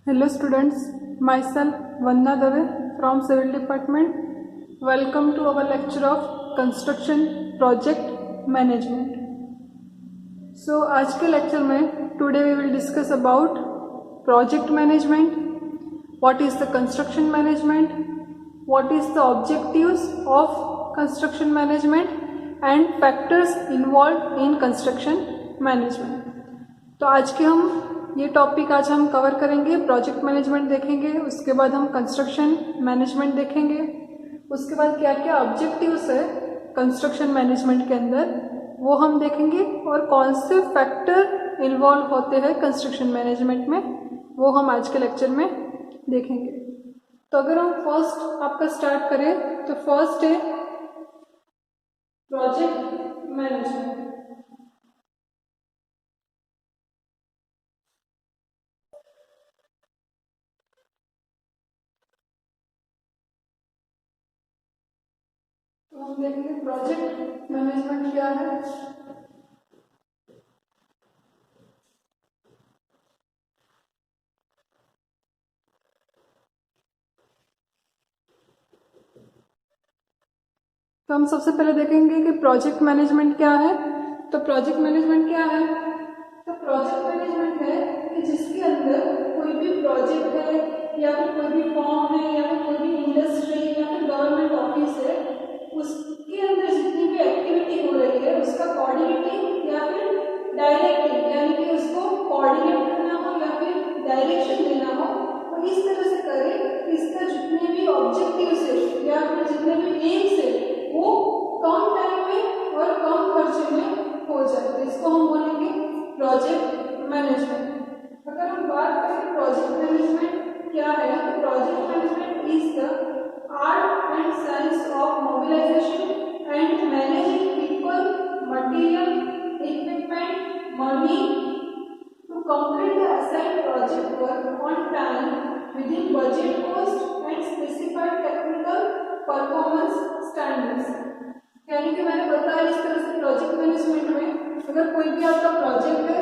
Hello students, myself Vanna Dave from Civil Department. Welcome to our lecture of Construction Project Management. So आज के lecture में today we will discuss about project management, what is the construction management, what is the objectives of construction management and factors involved in construction management. तो आज के हम ये topic आज हम कवर करेंगे, प्रोजेक्ट मैनेजमेंट देखेंगे, उसके बाद हम कंस्ट्रक्शन मैनेजमेंट देखेंगे, उसके बाद क्या क्या ऑब्जेक्टिव्स है कंस्ट्रक्शन मैनेजमेंट के अंदर वो हम देखेंगे और कौन से फैक्टर इन्वॉल्व होते हैं कंस्ट्रक्शन मैनेजमेंट में वो हम आज के लेक्चर में देखेंगे. तो अगर हम फर्स्ट आपका स्टार्ट करें तो फर्स्ट है प्रोजेक्ट मैनेजमेंट. तो हम देखेंगे प्रोजेक्ट मैनेजमेंट क्या है. तो हम सबसे पहले देखेंगे कि प्रोजेक्ट मैनेजमेंट क्या है. तो प्रोजेक्ट मैनेजमेंट क्या है? तो प्रोजेक्ट मैनेजमेंट है कि जिसके अंदर कोई भी प्रोजेक्ट है या फिर कोई भी फॉर्म है या फिर कोई भी इंडस्ट्री या फिर गवर्नमेंट ऑफिस है, उसके अंदर जितनी भी एक्टिविटी हो रही है उसका कोऑर्डिनेटिंग या फिर डायरेक्टिंग यानी कि उसको कोऑर्डिनेट करना हो या फिर डायरेक्शन देना हो, तो इस तरह से करें इसका जितने भी ऑब्जेक्टिव्स है या फिर जितने भी एम्स है वो कम टाइम में और कम खर्चे में हो जाए. तो इसको हम बोलेंगे प्रोजेक्ट मैनेजमेंट. अगर हम बात करें प्रोजेक्ट मैनेजमेंट क्या है, तो project management is the art and science of mobilization and managing people, material, equipment, money to complete the assigned project work on time within budget cost and specified technical performance standards. यानी कि मैंने बताया इस तरह से project management में अगर कोई भी आपका प्रोजेक्ट है,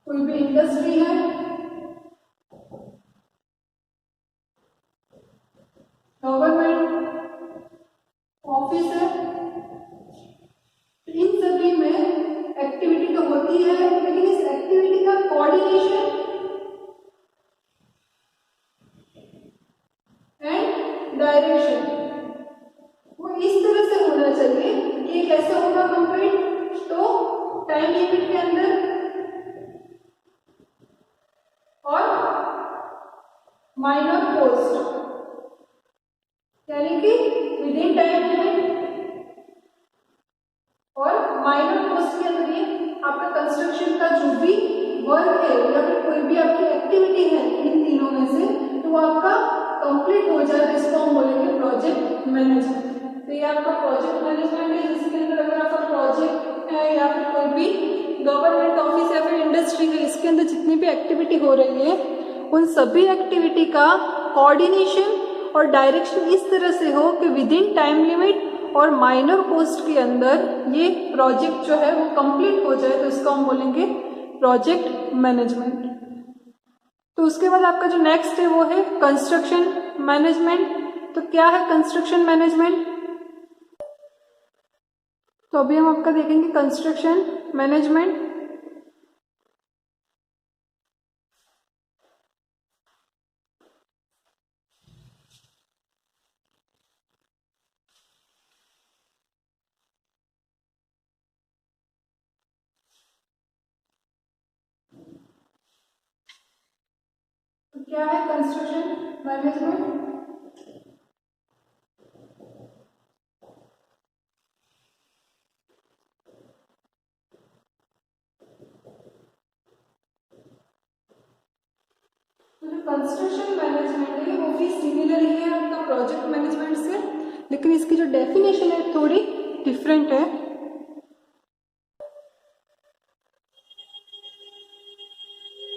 कोई भी इंडस्ट्री है, गवर्नमेंट ऑफिस है, इन सभी में एक्टिविटी तो होती है लेकिन इस एक्टिविटी का कोऑर्डिनेशन एंड डायरेक्शन वो इस तरह से होना चाहिए कि कैसे होगा कंप्लीट. तो टाइम लिमिट के अंदर और माइनर कॉस्ट यानी कि विद इन टाइम लिमिट और माइनर कॉस्ट के अंदर ये आपका कंस्ट्रक्शन का जो भी वर्क है या फिर कोई भी आपकी एक्टिविटी है इन तीनों में से तो वो आपका कंप्लीट हो जाए. इसको हम बोलेंगे प्रोजेक्ट मैनेजमेंट. तो ये आपका प्रोजेक्ट मैनेजमेंट है जिसके अंदर अगर आपका प्रोजेक्ट है या फिर कोई भी गवर्नमेंट ऑफिस या फिर इंडस्ट्री है, इसके अंदर जितनी भी एक्टिविटी हो रही है उन सभी एक्टिविटी का कोऑर्डिनेशन और डायरेक्शन इस तरह से हो कि विद इन टाइम लिमिट और माइनर कॉस्ट के अंदर ये प्रोजेक्ट जो है वो कंप्लीट हो जाए. तो इसको हम बोलेंगे प्रोजेक्ट मैनेजमेंट. तो उसके बाद आपका जो नेक्स्ट है वो है कंस्ट्रक्शन मैनेजमेंट. तो क्या है कंस्ट्रक्शन मैनेजमेंट? तो अभी हम आपका देखेंगे कंस्ट्रक्शन मैनेजमेंट. तो क्या है कंस्ट्रक्शन मैनेजमेंट? कंस्ट्रक्शन मैनेजमेंट है वो भी सिमिलर ही है आपका प्रोजेक्ट मैनेजमेंट से, लेकिन इसकी जो डेफिनेशन है थोड़ी डिफरेंट है.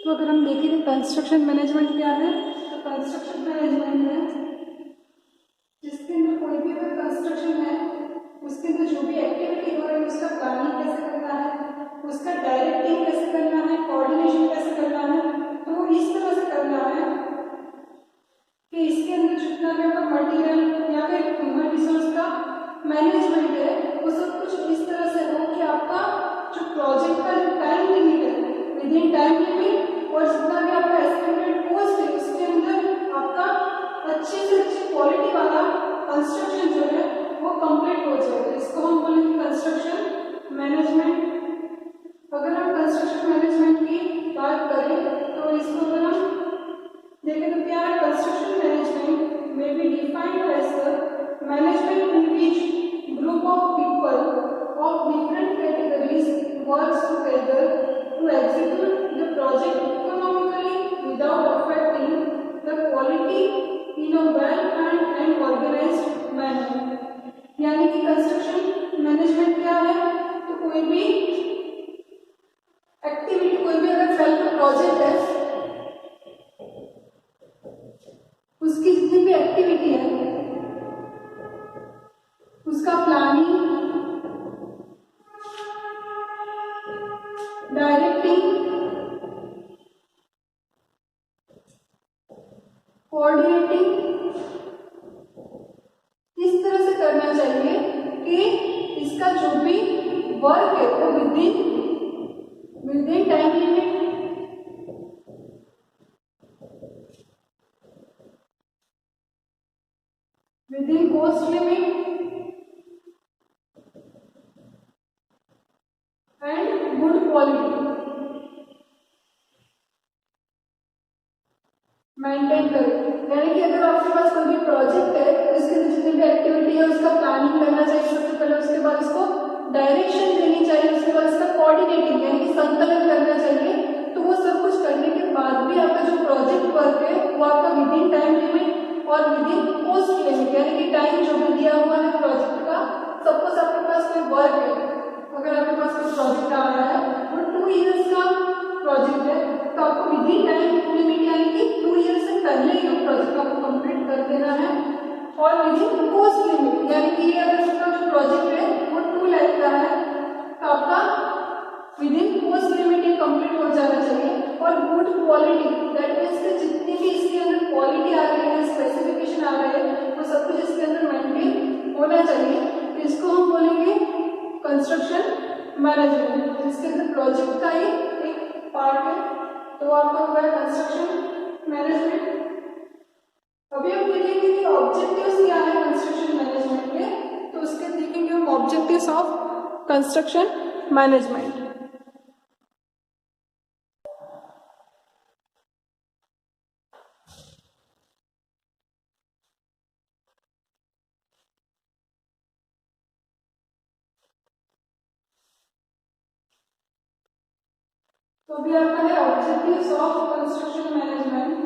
तो अगर हम देखें कि कंस्ट्रक्शन मैनेजमेंट क्या है, तो कंस्ट्रक्शन मैनेजमेंट है जिसके अंदर कोई भी अगर कंस्ट्रक्शन है उसके अंदर जो भी एक्टिविटी हो रही है उसका प्लानिंग कैसे करना है, उसका डायरेक्टिंग कैसे करना है, कोऑर्डिनेशन कैसे करना works together to execute the project economically without affecting the quality in a well-planned and organized manner. यानी कि कंस्ट्रक्शन मैनेजमेंट क्या है, तो कोई भी एक्टिविटी, कोई भी अगर फैल का प्रोजेक्ट है, उसकी जितनी भी एक्टिविटी है उसका प्लानिंग, डायरेक्टिंग, कोऑर्डिनेटिंग इस तरह से करना चाहिए कि इसका जो भी वर्क है वो within time limit, within cost limit and good quality maintain करें। यानी कि अगर आपके पास कोई भी प्रोजेक्ट है तो इसकी जितनी भी एक्टिविटी है उसका प्लानिंग करना चाहिए सबसे पहले, उसके बाद इसको डायरेक्शन देनी चाहिए, उसके बाद इसका कोऑर्डिनेटिंग यानी कि संकलन करना चाहिए। तो वो सब कुछ करने के बाद भी आपका जो प्रोजेक्ट वर्क है वो आपका विदिन टाइम लिमिट और विदिन कॉस्ट लिमिट, यानी कि टाइम जो भी दिया हुआ है प्रोजेक्ट का, सपोज आपके पास कोई वर्क है, अगर आपके पास कोई प्रोजेक्ट आ रहा है वो 2 इयर्स का प्रोजेक्ट है, तो आपको विदिन टाइम लिमिट यानी कि 2 ईयर से पहले ही प्रोजेक्ट आपको कंप्लीट कर देना है। और विदिन कॉस्ट लिमिट यानी कि अगर आपका जो प्रोजेक्ट है वो 2 लाख का है तो आपका विदिन कॉस्ट लिमिट ये कंप्लीट हो जाना चाहिए। और गुड क्वालिटी दैट मीन्स कि जितनी भी इसके अंदर क्वालिटी आ रही है, स्पेसिफिकेशन आ रहा है, वो सब कुछ इसके अंदर मेंटेन होना चाहिए। तो इसको हम बोलेंगे कंस्ट्रक्शन मैनेजमेंट, जिसके अंदर प्रोजेक्ट का ही एक पार्ट है, तो आपका होगा कंस्ट्रक्शन मैनेजमेंट। अभी हम देखेंगे कि ऑब्जेक्टिव्स क्या है कंस्ट्रक्शन मैनेजमेंट के, तो उसके देखेंगे हम ऑब्जेक्टिव्स ऑफ कंस्ट्रक्शन मैनेजमेंट। तो अभी आपका है ऑब्जेक्टिव्स ऑफ कंस्ट्रक्शन मैनेजमेंट।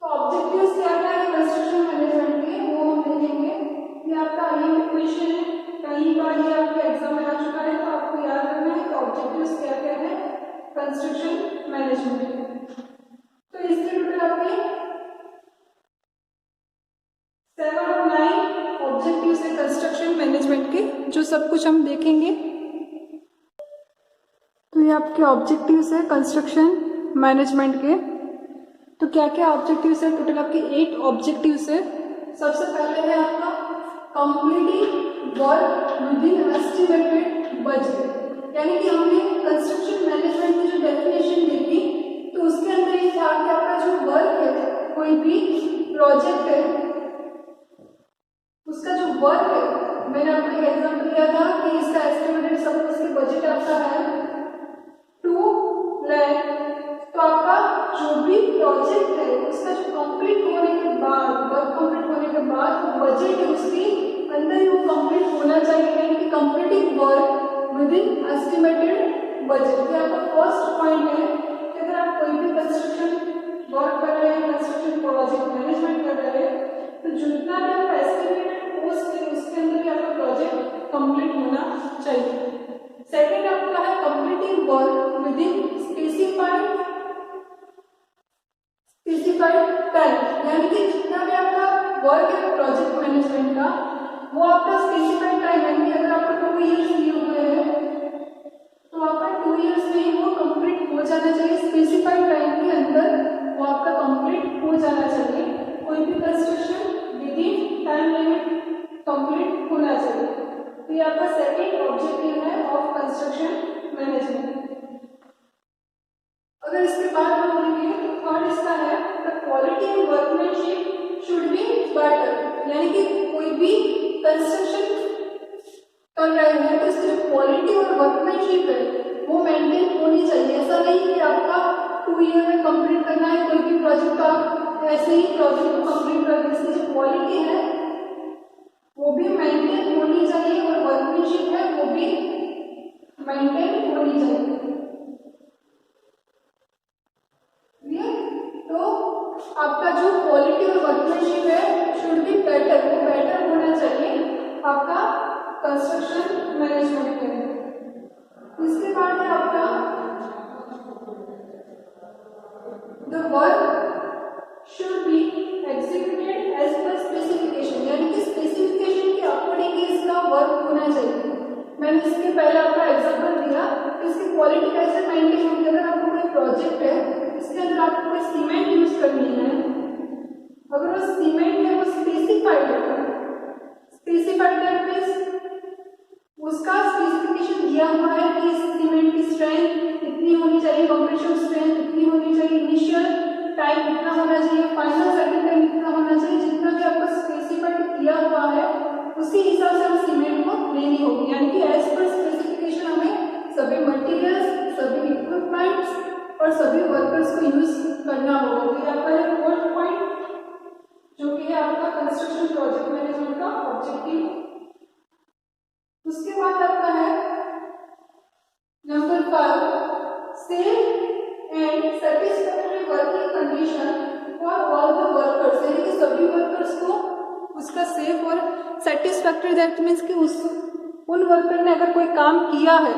तो ऑब्जेक्टिव्स क्या क्या है कंस्ट्रक्शन मैनेजमेंट के, वो हम देखेंगे। ये आपका आईएमपी क्वेश्चन है, कई बार ये आपके एग्जाम में आ चुका है, तो आपको याद रखना है कि ऑब्जेक्टिव्स क्या क्या है कंस्ट्रक्शन मैनेजमेंट के। तो इसके टोटल आपके 7 और 9 ऑब्जेक्टिव्स है कंस्ट्रक्शन मैनेजमेंट के, जो सब कुछ हम देखेंगे। तो ये आपके ऑब्जेक्टिव्स है कंस्ट्रक्शन मैनेजमेंट के। तो क्या क्या ऑब्जेक्टिव्स है, टोटल आपके 8 ऑब्जेक्टिव्स है। सबसे पहले है आपका completing work within estimated budget, यानी कि हमने कंस्ट्रक्शन मैनेजमेंट की जो डेफिनेशन देखी तो उसके अंदर ये था कि आपका जो वर्क है, कोई भी प्रोजेक्ट है, उसका जो वर्क है, मैंने आपको एक एग्जाम्पल दिया था कि इसका एस्टिमेटेड सब उसके बजट आपका है 2 लाख। तो आपका जो भी प्रोजेक्ट है उसका जो कंप्लीट होने के बाद, वर्क कंप्लीट होने के बाद बजट है उसके अंदर ही वो कंप्लीट होना चाहिए, यानी कि completing work within estimated budget. ये आपका फर्स्ट पॉइंट है कि अगर आप कोई भी कंस्ट्रक्शन वर्क कर रहे हैं, कंस्ट्रक्शन प्रोजेक्ट मैनेजमेंट कर रहे हैं, तो जितना भी आपका एस्टिमेटेड कॉस्ट है उसके अंदर ही आपका प्रोजेक्ट कंप्लीट होना चाहिए। सेकेंड आपका है completing work within specified time, यानी कि जितना भी आपका वर्क है प्रोजेक्ट मैनेजमेंट का वो आपका स्पेसिफाइड टाइम, यानी कि अगर आपको 2 इयर्स दिए हुए हैं तो आपका 2 इयर्स में ही वो कंप्लीट हो जाना चाहिए। स्पेसिफाइड टाइम के अंदर वो आपका कंप्लीट हो जाना चाहिए। कोई भी construction within time limit complete होना चाहिए। तो ये आपका सेकेंड ऑब्जेक्टिव है ऑफ कंस्ट्रक्शन मैनेजमेंट। अगर इसके बाद हम देखेंगे तो थर्ड इसका है the quality and workmanship should be better, यानी कि कोई भी कंस्ट्रक्शन कर रहे हैं तो इसकी जो क्वालिटी और वर्कमैनशिप है वो मेंटेन होनी चाहिए। ऐसा नहीं कि आपका 2 ईयर में कंप्लीट करना है कोई भी प्रोजेक्ट, आप ऐसे ही प्रोजेक्ट को कंप्लीट कर दें। इसकी जो क्वालिटी है वो भी मेंटेन होनी चाहिए और वर्कमैनशिप है वो भी मेंटेन होनी चाहिए। तो आपका जो क्वालिटी और वर्कमैनशिप है शुड बी बेटर, वो बेटर होना चाहिए आपका कंस्ट्रक्शन मैनेजमेंट में। इसके बाद है आपका the work should be executed as per specification, यानी कि स्पेसिफिकेशन के अकॉर्डिंग ही इसका वर्क होना चाहिए। मैंने इसके पहले आपका एग्जांपल दिया, इसकी क्वालिटी कैसे मेंटेन होगी। अगर आपको कोई प्रोजेक्ट है इसके अंदर आपको कोई सीमेंट यूज करनी है, अगर वो सीमेंट है वो स्पेसिफाइड है, स्पेसिफाइड दैट मींस उसका स्पेसिफिकेशन दिया हुआ है कि इस सीमेंट की स्ट्रेंथ इतनी होनी चाहिए, कंप्रेशन स्ट्रेंथ इतनी होनी चाहिए, इनिशियल टाइम इतना होना चाहिए, फाइनल सेटल टाइम इतना होना चाहिए। जितना भी आपका स्पेसिफाइड किया हुआ है उसी हिसाब से हम सीमेंट को लेनी होगी, यानी कि एज पर स्पेसिफिकेशन हमें सभी मटेरियल्स, सभी इक्विपमेंट्स और सभी वर्कर्स को यूज करना होगा। तो ये आपका है फोर्थ पॉइंट, जो कि है आपका कंस्ट्रक्शन प्रोजेक्ट मैनेजमेंट का ऑब्जेक्टिव। उसके बाद आपका है number 5, safe and satisfactory working condition for all the workers, यानी कि सभी वर्कर्स को उसका सेफ और सेटिस्फैक्टरी, दैट मीन्स कि उन वर्कर ने अगर कोई काम किया है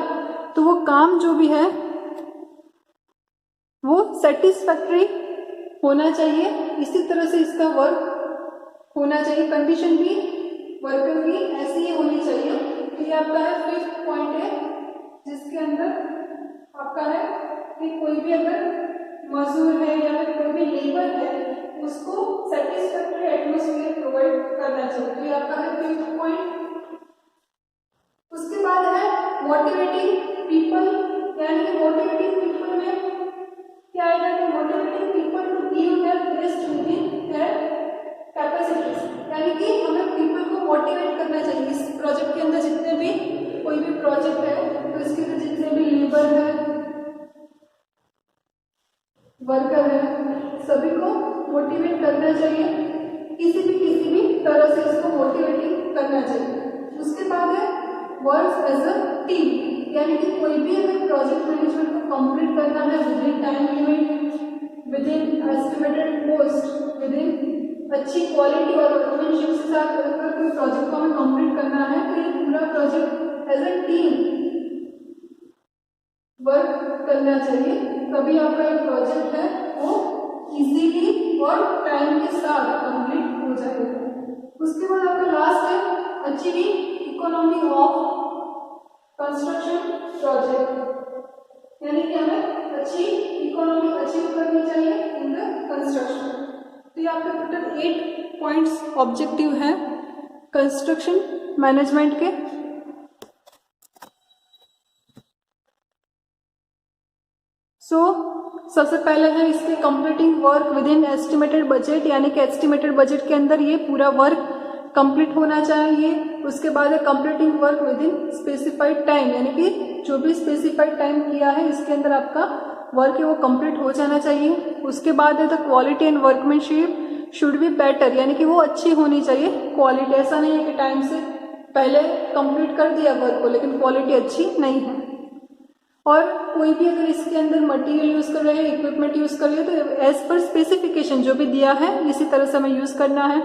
तो वो काम जो भी है वो सेटिस्फैक्टरी होना चाहिए, इसी तरह से इसका वर्क होना चाहिए। कंडीशन भी वर्कर की ऐसी ही होनी चाहिए। तो ये आपका है 5th पॉइंट है, जिसके अंदर आपका है कि कोई भी अगर मजदूर है या फिर कोई भी लेबर है उसको सेटिस्फैक्टरी एटमॉस्फेयर प्रोवाइड करना चाहिए। तो ये आपका है 5th पॉइंट। उसके बाद है मोटिवेटिंग पीपल, यानी कि मोटिवेटिंग पीपल में क्या आएगा कि motivating people to give their best within their capacities, यानी कि हमें पीपल को मोटिवेट करना चाहिए। इस प्रोजेक्ट के अंदर जितने भी कोई भी प्रोजेक्ट है तो इसके अंदर जितने भी लेबर है, वर्कर है, सभी को मोटिवेट करना चाहिए, किसी भी तरह से इसको मोटिवेटिंग करना चाहिए। उसके बाद है वर्क एज अ टीम, यानी कि कोई भी अगर प्रोजेक्ट मैनेजमेंट को कंप्लीट करना है within time limit, within estimated cost, within अच्छी क्वालिटी और वर्कमैनशिप के साथ अगर कोई प्रोजेक्ट को हमें कंप्लीट करना है तो ये पूरा project as a team work करना चाहिए, तभी आपका एक प्रोजेक्ट है वो इजीली और टाइम के साथ कंप्लीट हो जाएगा। उसके बाद आपका लास्ट है achieving economy of construction project, यानी कि हमें अच्छी इकोनॉमी अचीव करनी चाहिए इन द कंस्ट्रक्शन। तो ये आपके टोटल 8 पॉइंट्स ऑब्जेक्टिव हैं कंस्ट्रक्शन मैनेजमेंट के। सबसे पहले है इसके completing work with in estimated budget, यानी कि एस्टिमेटेड बजट के अंदर ये पूरा वर्क कंप्लीट होना चाहिए। उसके बाद है completing work with in specified time, यानी कि जो भी स्पेसिफाइड टाइम किया है इसके अंदर आपका वर्क है वो कंप्लीट हो जाना चाहिए। उसके बाद है the quality and workmanship should be better, यानी कि वो अच्छी होनी चाहिए क्वालिटी। ऐसा नहीं है कि टाइम से पहले कंप्लीट कर दिया वर्क को लेकिन क्वालिटी अच्छी नहीं है। और कोई भी अगर इसके अंदर मटेरियल यूज कर रहे हैं, इक्विपमेंट यूज कर रहे हैं तो एज पर स्पेसिफिकेशन जो भी दिया है इसी तरह से हमें यूज करना है।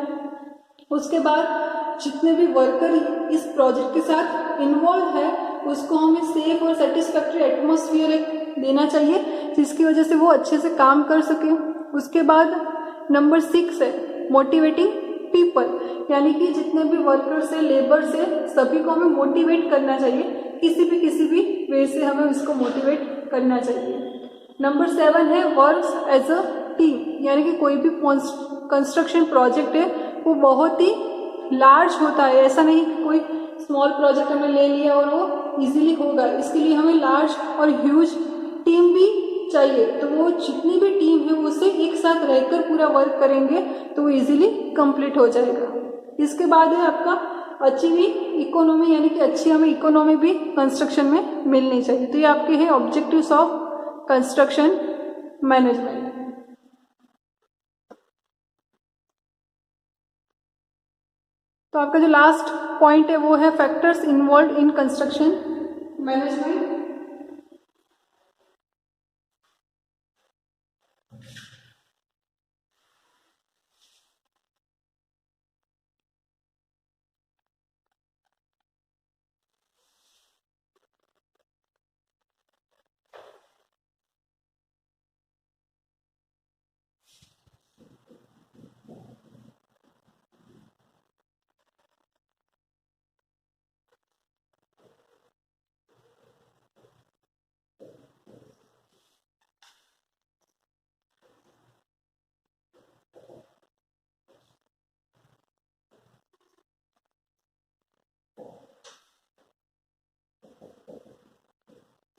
उसके बाद जितने भी वर्कर इस प्रोजेक्ट के साथ इन्वॉल्व है उसको हमें सेफ और सेटिस्फैक्टरी एटमॉस्फेयर देना चाहिए जिसकी वजह से वो अच्छे से काम कर सके। उसके बाद नंबर 6 है मोटिवेटिंग पीपल, यानी कि जितने भी वर्कर्स है, लेबर से, सभी को हमें मोटिवेट करना चाहिए, किसी भी वे से हमें उसको मोटिवेट करना चाहिए। नंबर 7 है वर्क एज अ टीम, यानी कि कोई भी कंस्ट्रक्शन प्रोजेक्ट है वो बहुत ही लार्ज होता है, ऐसा नहीं कि कोई स्मॉल प्रोजेक्ट हमने ले लिया और वो इजीली होगा। इसके लिए हमें लार्ज और ह्यूज टीम भी चाहिए तो वो जितनी भी टीम है वो उससे एक साथ रहकर पूरा वर्क करेंगे तो वो इजीली कंप्लीट हो जाएगा। इसके बाद है आपका अचीव इकोनॉमी, यानी कि अच्छी हमें इकोनॉमी भी कंस्ट्रक्शन में मिलनी चाहिए। तो ये आपके हैं ऑब्जेक्टिव्स ऑफ कंस्ट्रक्शन मैनेजमेंट। तो आपका जो लास्ट पॉइंट है वो है factors involve in construction management.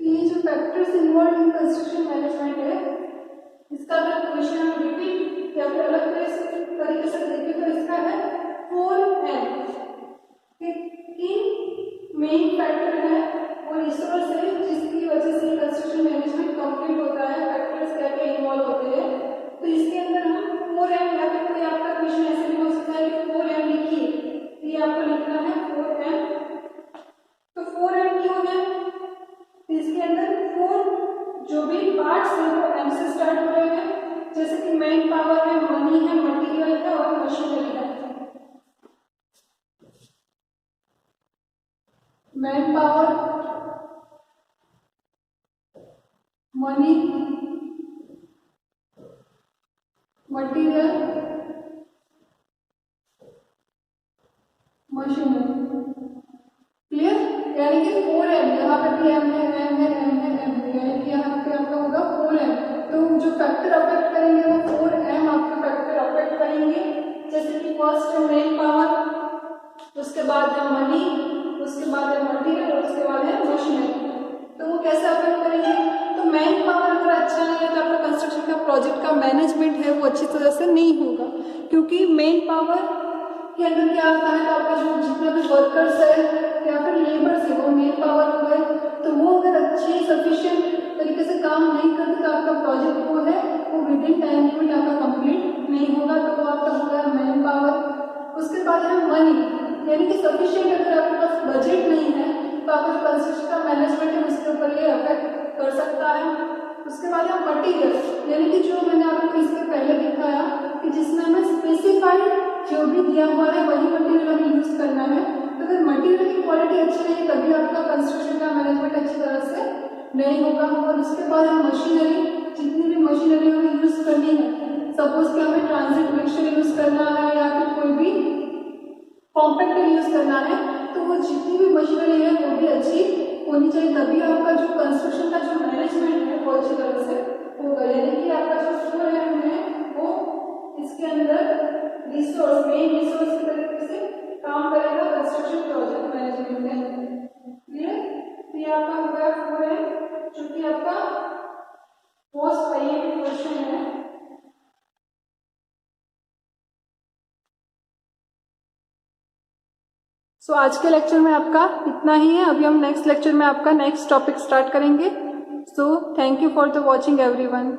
ये जो factors involve in construction management है, इसका अगर क्वेश्चन हम रिपीट या फिर अलग तरीके से देखें तो इसका है 4M। तीन मेन फैक्टर है और रिसोर्स है जिसकी वजह से कंस्ट्रक्शन मैनेजमेंट कंप्लीट होता है। फैक्टर्स क्या क्या इन्वॉल्व होते हैं, तो इसके अंदर हम 4M या फिर कोई आपका क्वेश्चन ऐसे भी हो सकता है कि 4M लिखिए, तो ये आपको लिखना है 4M। तो 4M क्यों है, इसके अंदर 4 जो भी पार्ट्स हैं वो M से स्टार्ट हो रहे हैं, जैसे कि मैन पावर है, मनी है, मटेरियल है और मशीनरी है। Man power, money, material, machinery. Clear, यानी कि 4M, यहाँ पे भी M है, M है, M है, M है, यानी कि यहाँ पे आपका होगा 4M। तो जो फैक्टर अफेक्ट करेंगे वो 4M आपके फैक्टर अफेक्ट करेंगे, जैसे कि फर्स्ट है मेन पावर, उसके बाद है मनी, उसके बाद है मटेरियल और उसके बाद है मशीनरी। तो वो कैसे अफेक्ट करेंगे, तो मैन पावर अगर अच्छा नहीं है तो आपका कंस्ट्रक्शन का प्रोजेक्ट का मैनेजमेंट है वो अच्छी तरह से नहीं होगा, क्योंकि मेन पावर के अंदर क्या आता है, तो आपका जो जितना भी वर्कर्स है या फिर लेबर्स है वो मेन पावर हो गए, तो वो अगर अच्छे सफिशिएंट तरीके से काम नहीं करते तो आपका प्रोजेक्ट वो है वो विद इन टाइम लिमिट आपका कंप्लीट नहीं होगा, तो वो आपका होगा मैन पावर। उसके बाद है मनी, यानी कि सफिशिएंट अगर आपके पास बजट नहीं है तो आपका जो कंस्ट्रक्शन का मैनेजमेंट है उसके ऊपर ये अफेक्ट कर सकता है। उसके बाद है मटीरियल, यानी कि जो मैंने आपको इसके पहले दिखाया कि जिसमें हमें स्पेसिफाइड जो भी दिया हुआ है वही मटेरियल हमें यूज करना है। तो अगर मटेरियल की क्वालिटी अच्छी नहीं है तभी आपका कंस्ट्रक्शन का मैनेजमेंट अच्छी तरह से नहीं होगा। और उसके बाद है मशीनरी, जितनी भी मशीनरी हमें यूज करनी है, सपोज कि हमें ट्रांजिट मिक्सचर यूज करना है या फिर कोई भी कॉम्पैक्टर यूज करना है, तो वो जितनी भी मशीनरी है वो भी अच्छी होनी चाहिए, तभी आपका जो कंस्ट्रक्शन का जो मैनेजमेंट है वो अच्छी तरह से होगा। यानी कि आपका जो 4M है वो इसके अंदर रिसोर्स, मेन रिसोर्स की तरीके से काम करेगा कंस्ट्रक्शन प्रोजेक्ट मैनेजमेंट के अंदर। क्लियर, तो ये आपका हो गया 4M, जो कि आपका मोस्ट आईएमपी क्वेश्चन है। सो आज के लेक्चर में आपका इतना ही है। अभी हम नेक्स्ट लेक्चर में आपका नेक्स्ट टॉपिक स्टार्ट करेंगे। So thank you for the watching everyone.